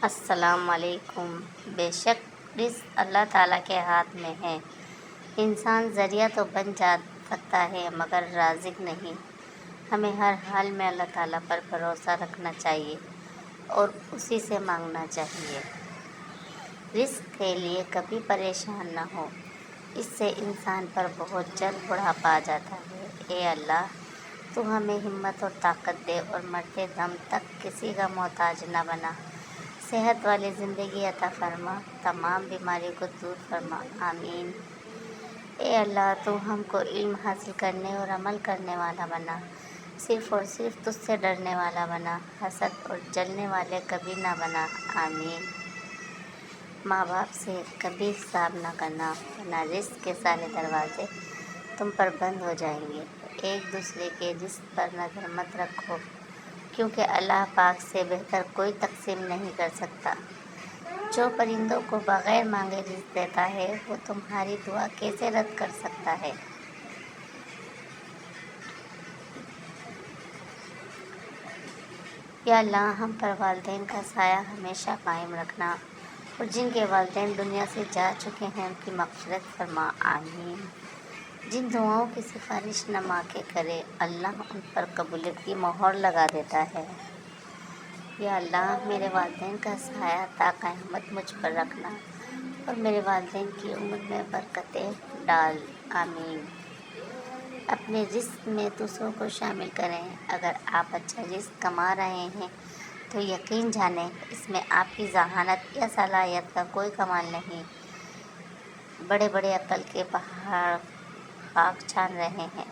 السلام علیکم۔ بے شک رزق اللہ تعالیٰ کے ہاتھ میں ہے۔ انسان ذریعہ تو بن جا سکتا ہے مگر رازق نہیں۔ ہمیں ہر حال میں اللہ تعالیٰ پر بھروسہ رکھنا چاہیے اور اسی سے مانگنا چاہیے۔ رزق کے لیے کبھی پریشان نہ ہو، اس سے انسان پر بہت جلد بڑھاپا آ جاتا ہے۔ اے اللہ، تو ہمیں ہمت اور طاقت دے اور مرتے دم تک کسی کا محتاج نہ بنا۔ صحت والی زندگی عطا فرما، تمام بیماری کو دور فرما، آمین۔ اے اللہ، تو ہم کو علم حاصل کرنے اور عمل کرنے والا بنا، صرف اور صرف تجھ سے ڈرنے والا بنا، حسد اور جلنے والے کبھی نہ بنا، آمین۔ ماں باپ سے کبھی حساب نہ کرنا ورنہ رزق کے سارے دروازے تم پر بند ہو جائیں گے۔ ایک دوسرے کے رزق پر نظر مت رکھو، کیونکہ اللہ پاک سے بہتر کوئی تقسیم نہیں کر سکتا۔ جو پرندوں کو بغیر مانگے رزق دیتا ہے وہ تمہاری دعا کیسے رد کر سکتا ہے؟ یا اللہ، ہم پر والدین کا سایہ ہمیشہ قائم رکھنا، اور جن کے والدین دنیا سے جا چکے ہیں ان کی مغفرت فرما، آمین۔ جن دعاؤں کی سفارش نہ ماں کے کرے، اللہ ان پر قبولیت کی مہر لگا دیتا ہے۔ یا اللہ، میرے والدین کا سایہ تا قیامت مجھ پر رکھنا اور میرے والدین کی عمر میں برکتیں ڈال، آمین۔ اپنے رزق میں دوسروں کو شامل کریں۔ اگر آپ اچھا رزق کما رہے ہیں تو یقین جانیں اس میں آپ کی ذہانت یا صلاحیت کا کوئی کمال نہیں۔ بڑے بڑے عقل کے پہاڑ خاک چھان رہے ہیں